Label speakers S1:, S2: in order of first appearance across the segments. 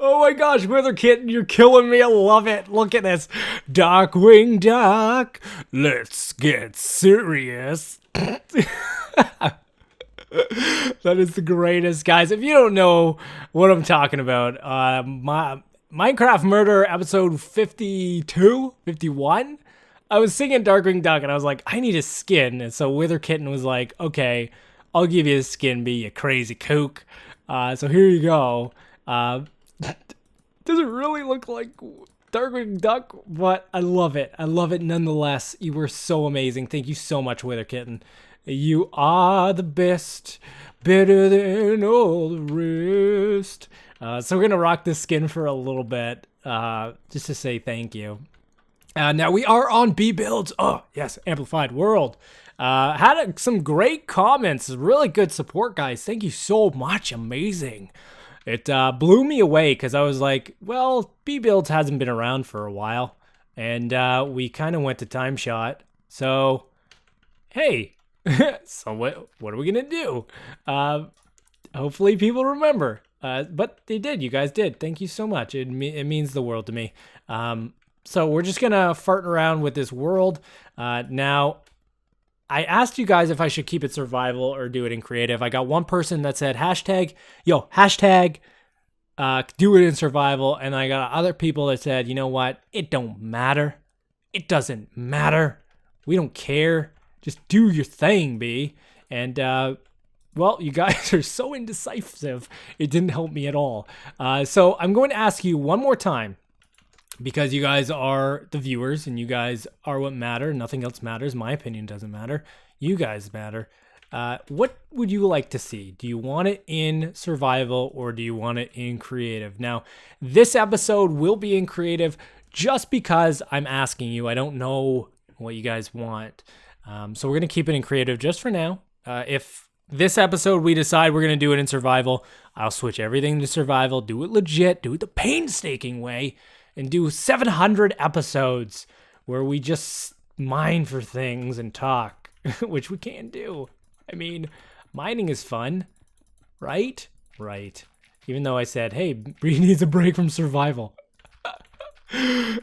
S1: Oh my gosh, Wither Kitten, you're killing me. I love it. Look at this. Darkwing Duck. Let's get serious. That is the greatest, guys. If you don't know what I'm talking about, Minecraft Murder episode 52, 51. I was singing Darkwing Duck and I was like, I need a skin. And so Wither Kitten was like, okay, I'll give you a skin, be you crazy kook. So here you go. Does it really look like Darkwing Duck? But I love it. I love it nonetheless. You were so amazing. Thank you so much, Wither Kitten. You are the best, better than all the rest. So we're going to rock this skin for a little bit, just to say thank you. Now we are on B builds. Oh, yes, Amplified World. Had some great comments, really good support, guys. Thank you so much. Amazing. It blew me away because I was like, well, B builds hasn't been around for a while. And we kind of went to Time Shot. So, hey. So what are we gonna do? Hopefully people remember. But they did. You guys did. Thank you so much. It means the world to me. So we're just gonna fart around with this world. Now, I asked you guys if I should keep it survival or do it in creative. I got one person that said hashtag do it in survival, and I got other people that said, you know what? It don't matter. It doesn't matter. We don't care. Just do your thing, B. And, well, you guys are so indecisive. It didn't help me at all. So I'm going to ask you one more time, because you guys are the viewers and you guys are what matter. Nothing else matters. My opinion doesn't matter. You guys matter. What would you like to see? Do you want it in survival or do you want it in creative? Now, this episode will be in creative just because I'm asking you. I don't know what you guys want. So we're going to keep it in creative just for now. If this episode we decide we're going to do it in survival, I'll switch everything to survival, do it legit, do it the painstaking way, and do 700 episodes where we just mine for things and talk, which we can do. I mean, mining is fun, right? Right. Even though I said, hey, Brhys needs a break from survival.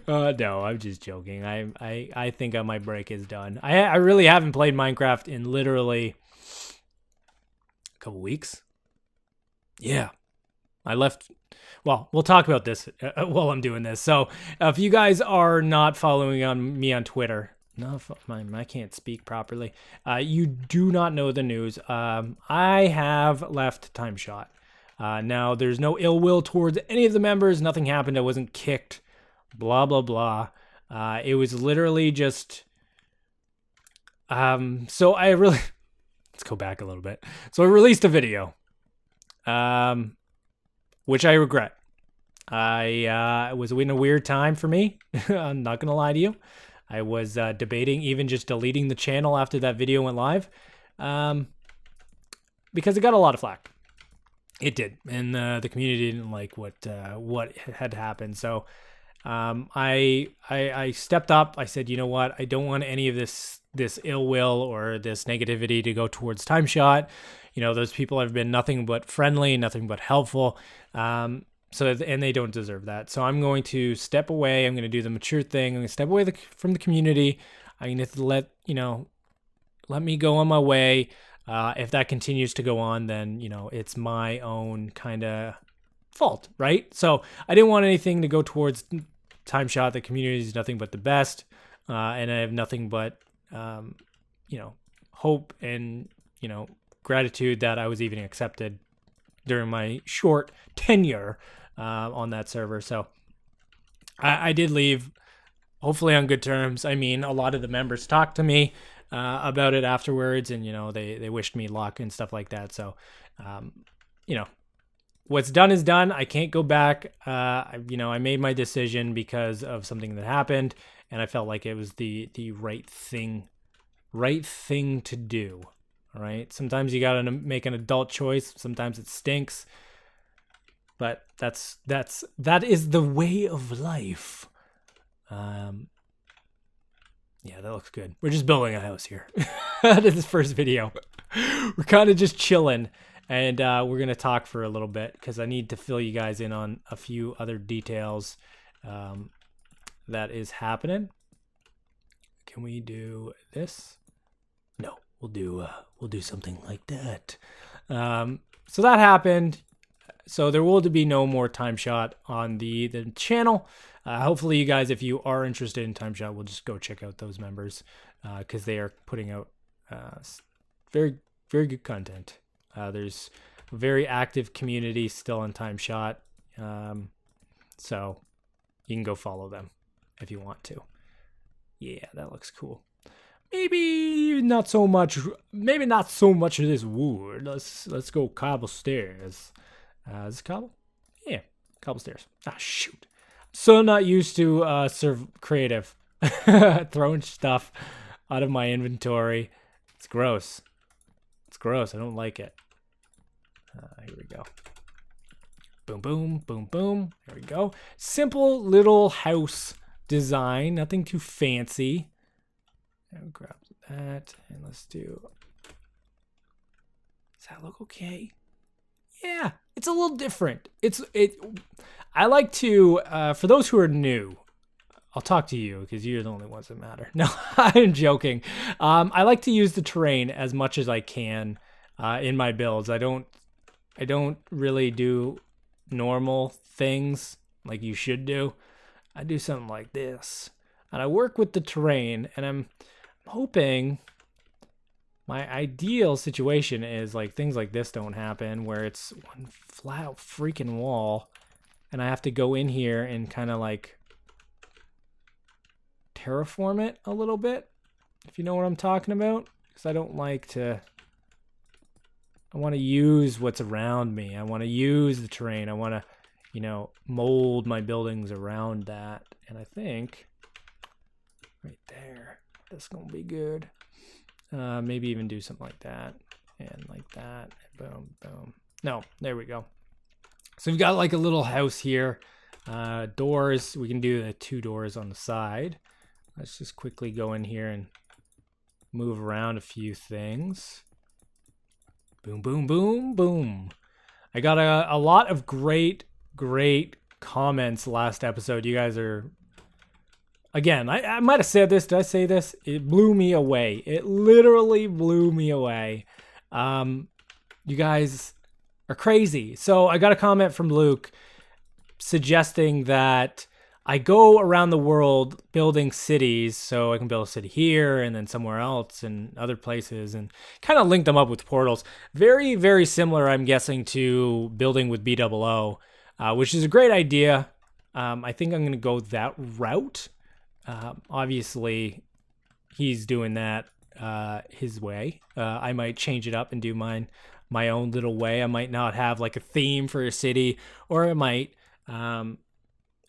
S1: No, I'm just joking. I think my break is done. I really haven't played Minecraft in literally a couple weeks. Yeah, I left. Well, we'll talk about this while I'm doing this. So if you guys are not following me on Twitter, no, I can't speak properly. You do not know the news. I have left Time Shot. Now there's no ill will towards any of the members. Nothing happened. I wasn't kicked. Blah, blah, blah. It was literally just, so I really, let's go back a little bit. So I released a video, which I regret. It was in a weird time for me. I'm not going to lie to you. I was debating even just deleting the channel after that video went live, because it got a lot of flack. It did. And the community didn't like what had happened. So, I stepped up. I said, you know what? I don't want any of this ill will or this negativity to go towards Time Shot. You know, those people have been nothing but friendly, nothing but helpful. And they don't deserve that. So I'm going to step away. I'm going to do the mature thing. I'm going to step away from the community. I'm going to let me go on my way. If that continues to go on, then, you know, it's my own kind of fault, right? So I didn't want anything to go towards Time Shot. The community is nothing but the best, and I have nothing but hope and gratitude that I was even accepted during my short tenure on that server. So I did leave, hopefully on good terms. I mean, a lot of the members talked to me about it afterwards, and they wished me luck and stuff like that. So what's done is done. I can't go back. I made my decision because of something that happened, and I felt like it was the right thing to do. All right. Sometimes you gotta make an adult choice. Sometimes it stinks, but that is the way of life. Yeah, that looks good. We're just building a house here. This first video, we're kind of just chilling. and we're going to talk for a little bit because I need to fill you guys in on a few other details that is happening. Can we do this? No, we'll do something like that. So that happened. So there will be no more Time Shot on the channel. Hopefully you guys, if you are interested in Time Shot, will just go check out those members because they are putting out very, very good content. There's a very active community still on Time Shot. So you can go follow them if you want to. Yeah, that looks cool. Maybe not so much of this wood. Let's go cobble stairs. Is this cobble? Yeah, cobble stairs. Ah, shoot. So not used to serve creative. Throwing stuff out of my inventory. It's gross. It's gross. I don't like it. Here we go. Boom, boom, boom, boom. There we go. Simple little house design. Nothing too fancy. I'll grab that and let's do. Does that look okay? Yeah, it's a little different. I like to, for those who are new, I'll talk to you because you're the only ones that matter. No, I'm joking. I like to use the terrain as much as I can in my builds. I don't really do normal things like you should do. I do something like this, and I work with the terrain, and I'm hoping my ideal situation is like things like this don't happen where it's one flat freaking wall and I have to go in here and kind of like terraform it a little bit, if you know what I'm talking about, because I don't like to. I want to use what's around me. I want to use the terrain. I want to, mold my buildings around that. And I think right there, that's going to be good. Maybe even do something like that and like that. Boom, boom. No, there we go. So we've got like a little house here. Doors, we can do the 2 doors on the side. Let's just quickly go in here and move around a few things. Boom, boom, boom, boom. I got a lot of great comments last episode. You guys are... Again, I might have said this. Did I say this? It blew me away. It literally blew me away. You guys are crazy. So I got a comment from Luke suggesting that I go around the world building cities. So I can build a city here and then somewhere else and other places and kind of link them up with portals. Very, very similar, I'm guessing, to building with BrhysH, which is a great idea. I think I'm going to go that route. Obviously, he's doing that his way. I might change it up and do my own little way. I might not have like a theme for a city, or I might. And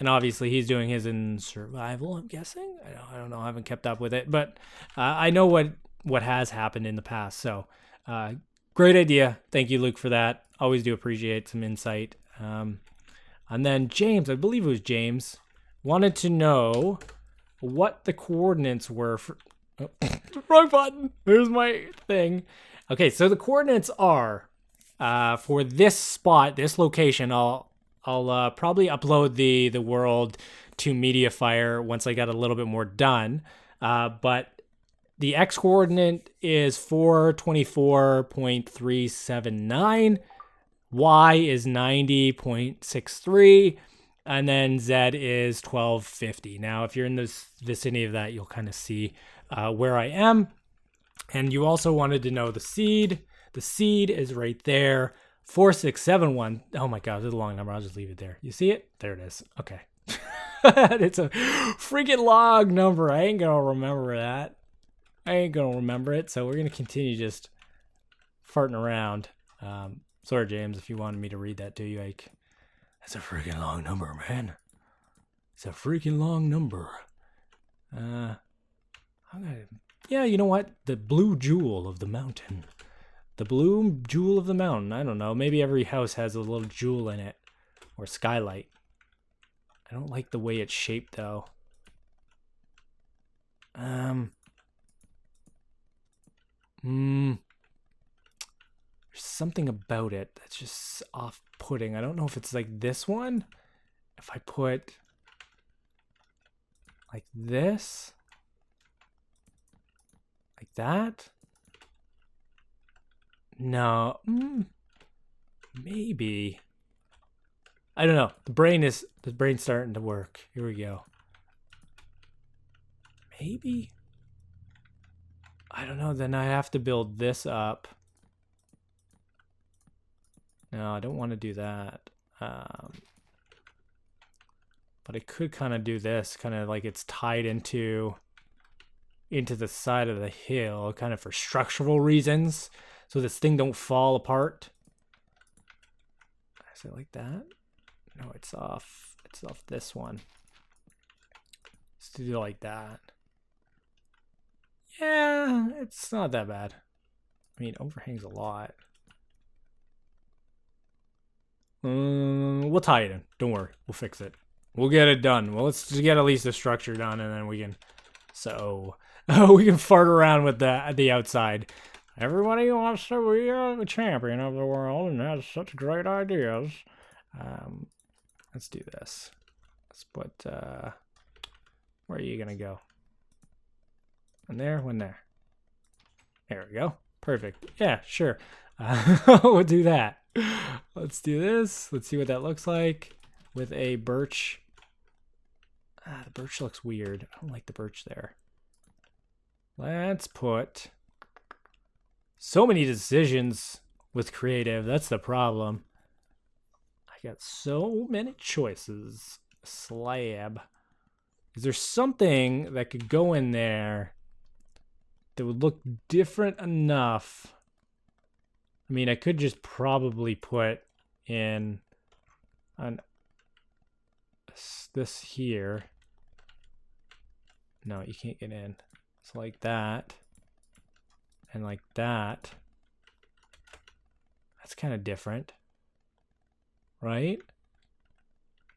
S1: obviously, he's doing his in survival, I'm guessing. I don't know. I haven't kept up with it, but I know what has happened in the past. So, great idea. Thank you, Luke, for that. Always do appreciate some insight. And then James, I believe it was James, wanted to know what the coordinates were for... Oh, wrong button. There's my thing. Okay, so the coordinates are for this spot, this location. I'll probably upload the world to Mediafire once I got a little bit more done. But the X coordinate is 424.379. Y is 90.63. And then Z is 1250. Now, if you're in the vicinity of that, you'll kind of see where I am. And you also wanted to know the seed. The seed is right there, 4671. Oh my God, this is a long number. I'll just leave it there. You see it? There it is. Okay. It's a freaking long number. I ain't going to remember that. I ain't going to remember it. So we're going to continue just farting around. Sorry, James, if you wanted me to read that to you, that's a freaking long number, man. It's a freaking long number. Yeah, you know what? The blue jewel of the mountain. The blue jewel of the mountain. I don't know. Maybe every house has a little jewel in it. Or skylight. I don't like the way it's shaped, though. There's something about it that's just off-putting. I don't know if it's like this one. If I put like this, like that. No, maybe. I don't know. The brain's starting to work. Here we go. Maybe. I don't know. Then I have to build this up. No, I don't want to do that. But I could kind of do this, kind of like it's tied into the side of the hill, kind of for structural reasons, so this thing don't fall apart. Is it like that? No, it's off. It's off this one. Let's do it like that. Yeah, it's not that bad. I mean, overhangs a lot. We'll tie it in. Don't worry. We'll fix it. We'll get it done. Well, let's just get at least the structure done, and then we can... So, we can fart around with the outside. Everybody wants to be the champion of the world and has such great ideas. Let's do this. Let's put... where are you going to go? One there, one there. There we go. Perfect. Yeah, sure. We'll do that. Let's do this. Let's see what that looks like with a birch. The birch looks weird. I don't like the birch there. Let's put... So many decisions with creative. That's the problem. I got so many choices. Slab. Is there something that could go in there that would look different enough? I mean, I could just probably put in this here. No, you can't get in. It's like that. And like that. That's kind of different. Right?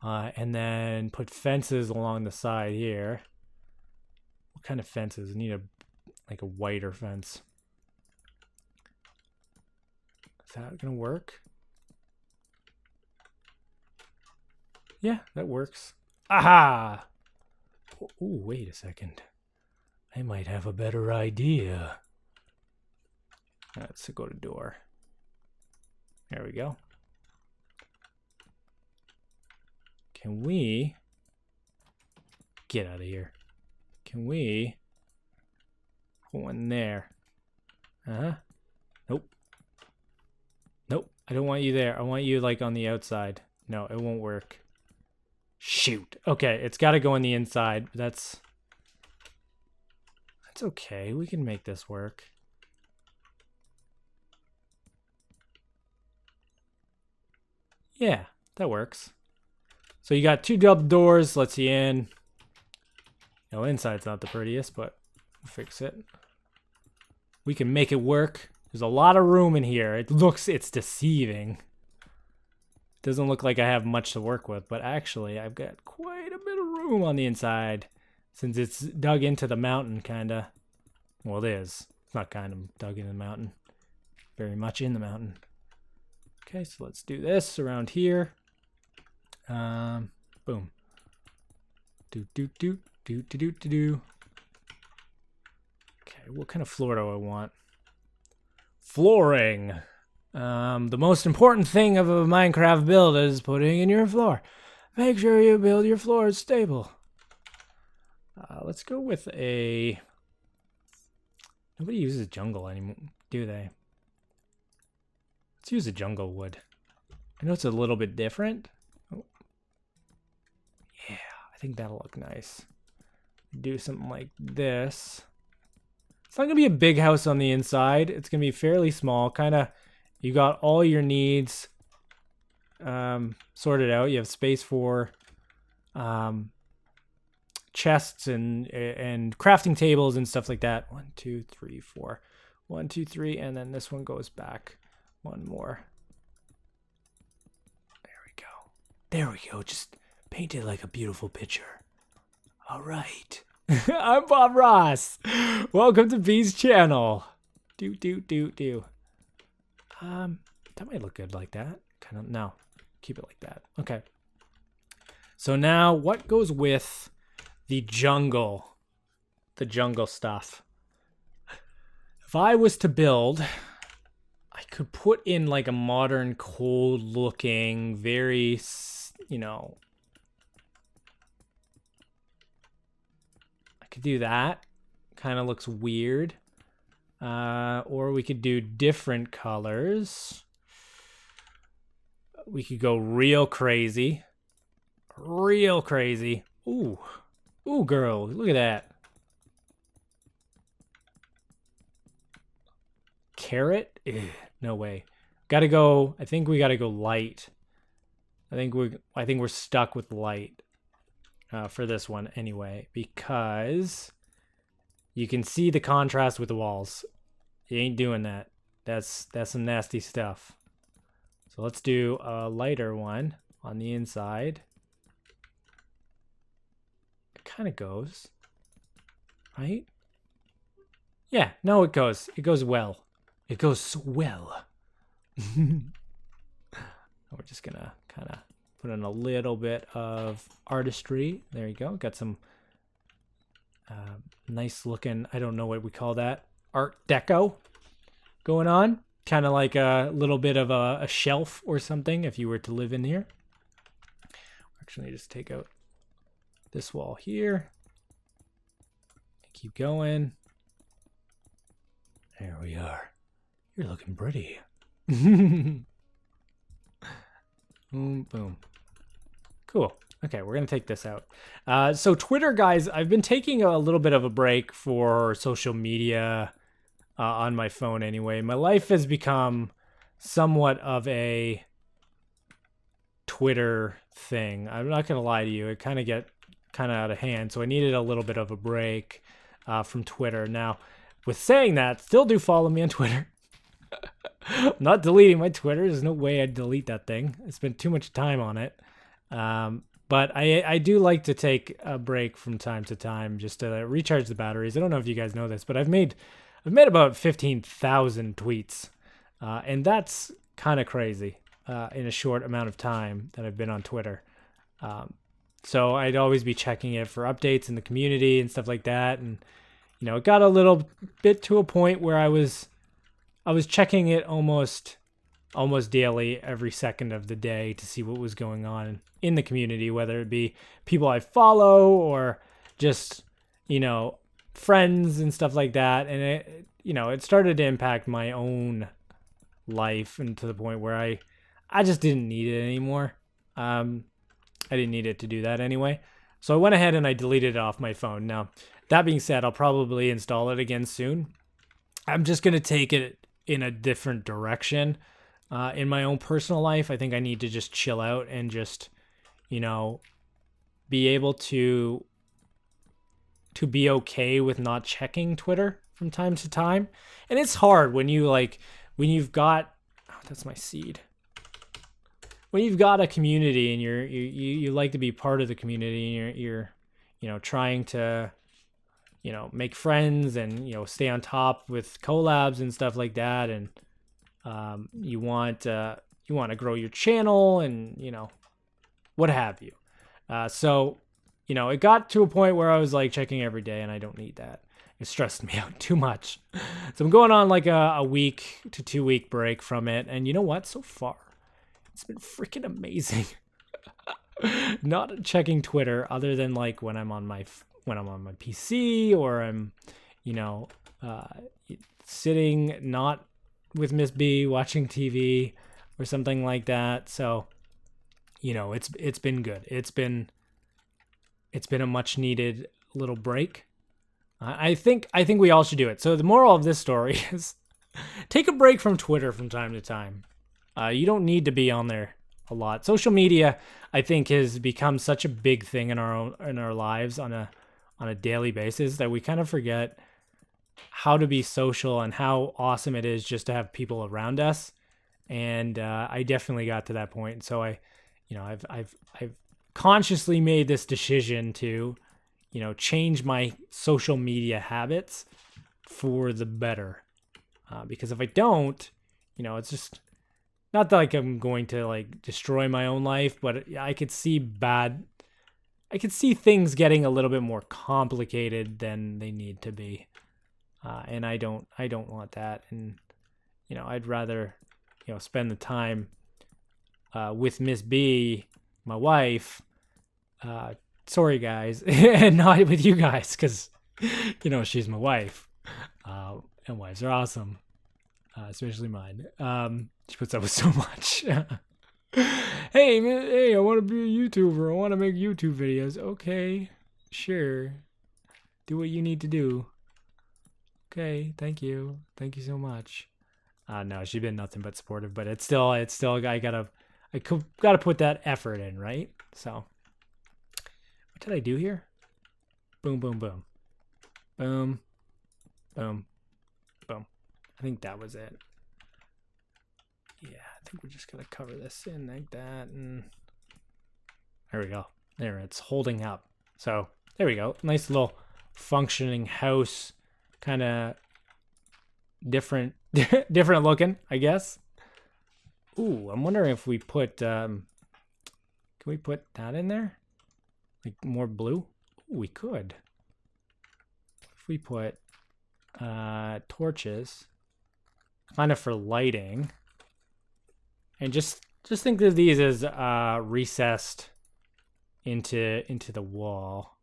S1: And then put fences along the side here. What kind of fences? I need like a whiter fence. Is that gonna work? Yeah, that works. Aha! Oh, wait a second. I might have a better idea. Let's go to door. There we go. Can we get out of here? Can we put one there? Nope. Nope. I don't want you there. I want you like on the outside. No, it won't work. Shoot. Okay, it's got to go on the inside. That's okay. We can make this work. Yeah, that works. So you got two double doors. Let's see in. No, inside's not the prettiest, but we'll fix it. We can make it work. There's a lot of room in here. It's deceiving. Doesn't look like I have much to work with, but actually I've got quite a bit of room on the inside since it's dug into the mountain, kinda. Well, it is. It's not kind of dug in the mountain. Very much in the mountain. Okay, so let's do this around here. Boom. Do. Okay, what kind of floor do I want? Flooring. The most important thing of a Minecraft build is putting in your floor. Make sure you build your floors stable. Let's go with a... Nobody uses jungle anymore, do they? Let's use a jungle wood. I know it's a little bit different. Oh. Yeah, I think that'll look nice. Do something like this. It's not going to be a big house on the inside. It's going to be fairly small. Kind of, you got all your needs sorted out. You have space for chests and crafting tables and stuff like that. 1, 2, 3, 4. 1, 2, 3, and then this one goes back. One more. There we go. There we go. Just paint it like a beautiful picture. All right. I'm Bob Ross. Welcome to B's channel. Do. That might look good like that. Kind of, no, keep it like that. Okay. So now what goes with the jungle stuff? If I was to build, I could put in like a modern, cold looking, very, you know, I could do that. Kind of looks weird. Or we could do different colors. We could go real crazy. Real crazy. Ooh. Ooh, girl. Look at that. Carrot? Ugh, no way. Gotta go. I think we gotta go light. I think we're stuck with light for this one anyway, because you can see the contrast with the walls. You ain't doing that. That's some nasty stuff. So let's do a lighter one on the inside. It kind of goes, right? Yeah, no, it goes. It goes well. It goes so well. We're just gonna kind of put in a little bit of artistry. There you go. Got some nice looking, I don't know what we call that, Art Deco going on. Kind of like a little bit of a shelf or something if you were to live in here. Actually, just take out this wall here. Keep going. There we are. You're looking pretty. Boom, boom. Cool. Okay, we're going to take this out. So Twitter, guys, I've been taking a little bit of a break for social media on my phone anyway. My life has become somewhat of a Twitter thing. I'm not going to lie to you. It kind of out of hand, so I needed a little bit of a break from Twitter. Now, with saying that, still do follow me on Twitter. I'm not deleting my Twitter. There's no way I'd delete that thing. I spent too much time on it. But I do like to take a break from time to time just to recharge the batteries. I don't know if you guys know this, but I've made about 15,000 tweets. And that's kind of crazy in a short amount of time that I've been on Twitter. So I'd always be checking it for updates in the community and stuff like that. And, you know, it got a little bit to a point where I was checking it almost daily, every second of the day, to see what was going on in the community, whether it be people I follow or just, you know, friends and stuff like that. And it started to impact my own life, and to the point where I just didn't need it anymore. I didn't need it to do that anyway. So I went ahead and I deleted it off my phone. Now, that being said, I'll probably install it again soon. I'm just going to take it in a different direction. In my own personal life, I think I need to just chill out and just, you know, be able to be okay with not checking Twitter from time to time. And it's hard when you've got, oh, that's my seed. When you've got a community and you like to be part of the community, and you're you know, trying to, you know, make friends and, you know, stay on top with collabs and stuff like that, and you want to grow your channel and, you know, what have you. So, you know, it got to a point where I was like checking every day, and I don't need that. It stressed me out too much. So I'm going on like a week to 2 week break from it. And you know what? So far, it's been freaking amazing. Not checking Twitter other than like when I'm on my PC, or I'm, you know, sitting not with Miss B watching TV or something like that. So, you know, it's been good. It's been a much needed little break. I think we all should do it. So the moral of this story is take a break from Twitter from time to time. You don't need to be on there a lot. Social media, I think, has become such a big thing in our lives on a daily basis that we kind of forget how to be social and how awesome it is just to have people around us. And I definitely got to that point. And so I've consciously made this decision to, you know, change my social media habits for the better. Because if I don't, You know, it's just not that like I'm going to like destroy my own life, but I could see things getting a little bit more complicated than they need to be. And I don't want that. And, you know, I'd rather, you know, spend the time with Miss B, my wife, sorry guys, and not with you guys, because, you know, she's my wife. And wives are awesome, especially mine. She puts up with so much. Hey, man, hey, I want to be a YouTuber. I want to make YouTube videos. Okay, sure. Do what you need to do. Okay, thank you. Thank you so much. No, she's been nothing but supportive, but it's still, I gotta put that effort in, right? So, what did I do here? Boom, boom, boom. Boom, boom, boom. I think that was it. Yeah, I think we're just gonna cover this in like that, and there we go. There, it's holding up. So there we go. Nice little functioning house, kind of different looking, I guess. Ooh, I'm wondering if we put can we put that in there, like more blue? Ooh, we could. If we put torches, kind of for lighting. And just think of these as recessed into the wall.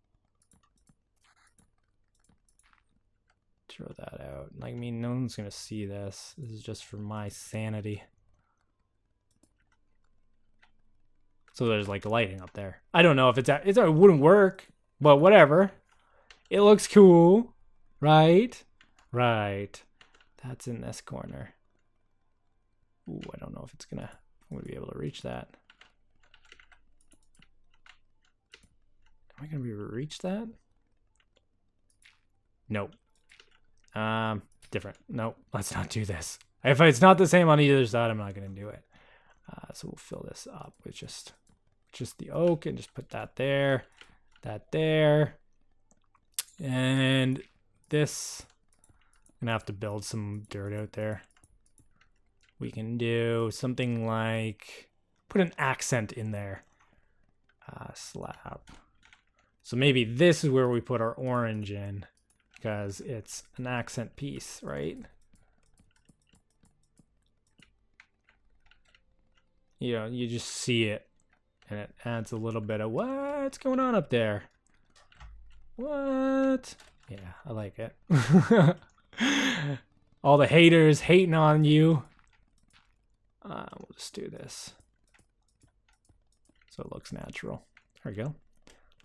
S1: Throw that out. Like, I mean, no one's gonna see this. This is just for my sanity. So there's like lighting up there. I don't know if it wouldn't work, but whatever. It looks cool, right? Right. That's in this corner. Ooh, I don't know if I'm gonna be able to reach that. Am I gonna be able to reach that? Nope. Different. Nope. Let's not do this. If it's not the same on either side, I'm not gonna do it. So we'll fill this up with just the oak and just put that there, and this. I'm gonna have to build some dirt out there. We can do something like put an accent in there. Slab. So maybe this is where we put our orange in, because it's an accent piece, right? You know, you just see it, and it adds a little bit of what's going on up there. What? Yeah, I like it. All the haters hating on you. We'll just do this so it looks natural. There we go.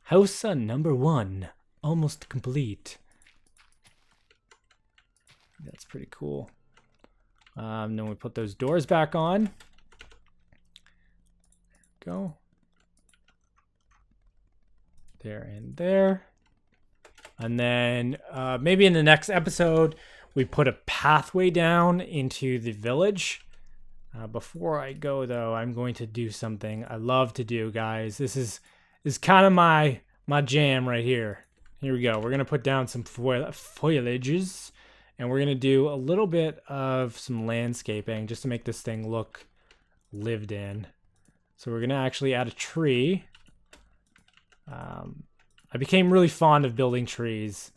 S1: House number 1, almost complete. That's pretty cool. Then we put those doors back on. Go. There and there. And then maybe in the next episode, we put a pathway down into the village. Before I go, though, I'm going to do something I love to do, guys. This is kind of my jam right here. Here we go. We're going to put down some foliages, and we're going to do a little bit of some landscaping just to make this thing look lived in. So we're going to actually add a tree. I became really fond of building trees.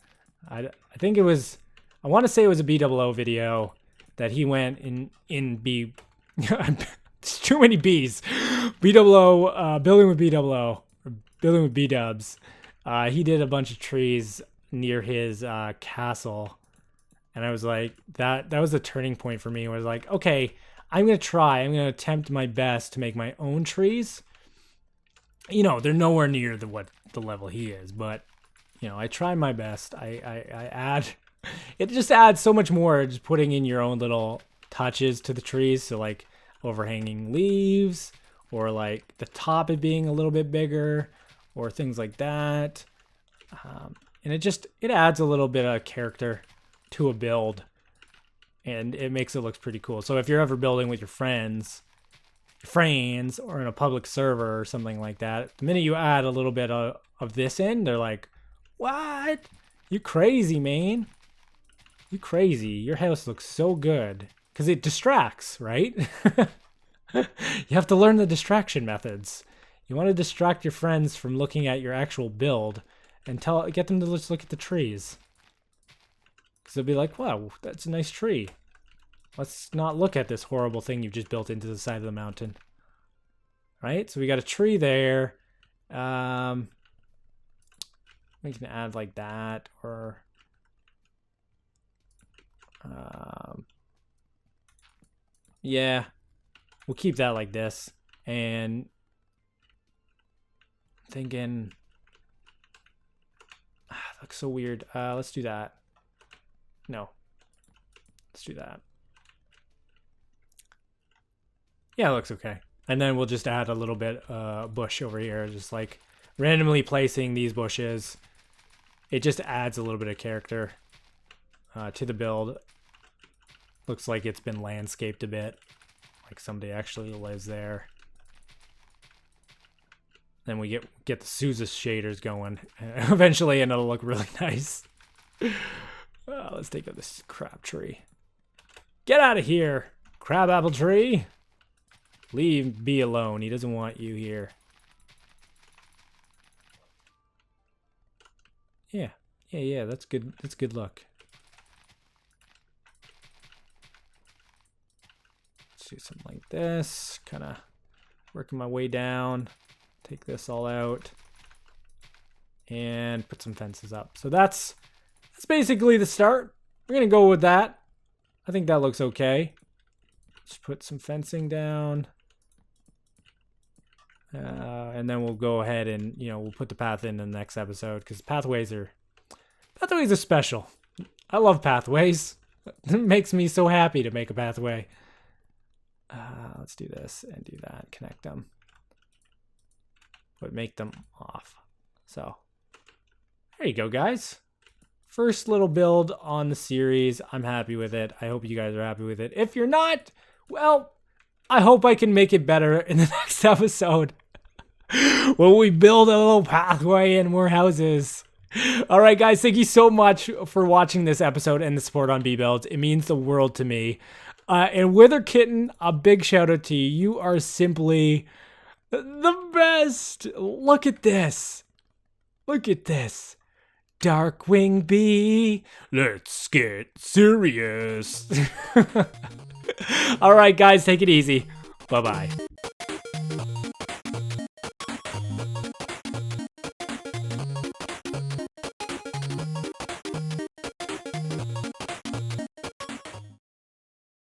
S1: I think it was, I want to say it was a B00 video that he went in B. It's too many B's. B00, building with B00, or building with B-dubs. He did a bunch of trees near his castle, and I was like, that was a turning point for me. Where I was like, okay, I'm gonna attempt my best to make my own trees. You know, they're nowhere near the level he is, but you know, I try my best. I add, it just adds so much more just putting in your own little touches to the trees. So like overhanging leaves, or like the top it being a little bit bigger, or things like that. And it adds a little bit of character to a build, and it makes it look pretty cool. So if you're ever building with your friends, or in a public server or something like that, the minute you add a little bit of this in, they're like, what? You crazy, man. You crazy. Your house looks so good. because it distracts, right? You have to learn the distraction methods. You want to distract your friends from looking at your actual build and get them to just look at the trees. Because they'll be like, wow, that's a nice tree. Let's not look at this horrible thing you've just built into the side of the mountain. Right? So we got a tree there. We can add like that, or yeah, we'll keep that like this. And I'm thinking, that looks so weird. Let's do that. No, let's do that. Yeah, it looks okay. And then we'll just add a little bit bush over here, just like randomly placing these bushes. It just adds a little bit of character to the build. Looks like it's been landscaped a bit, like somebody actually lives there. Then we get the Sousa shaders going eventually, and it'll look really nice. Let's take out this crab tree. Get out of here, crabapple tree. Leave B alone. He doesn't want you here. Yeah, that's good. That's good luck. Let's do something like this. Kind of working my way down. Take this all out. And put some fences up. So that's basically the start. We're going to go with that. I think that looks okay. Just put some fencing down. And then we'll go ahead and, we'll put the path in the next episode, because pathways are special. I love pathways. It makes me so happy to make a pathway. Let's do this and do that. Connect them. But make them off. So there you go, guys. First little build on the series. I'm happy with it. I hope you guys are happy with it. If you're not, well, I hope I can make it better in the next episode. When we build a little pathway and more houses. All right, guys, thank you so much for watching this episode and the support on B-Builds. It means the world to me. And Wither Kitten, a big shout out to you. You are simply the best. Look at this. Look at this. Darkwing Bee. Let's get serious. All right, guys, take it easy. Bye-bye.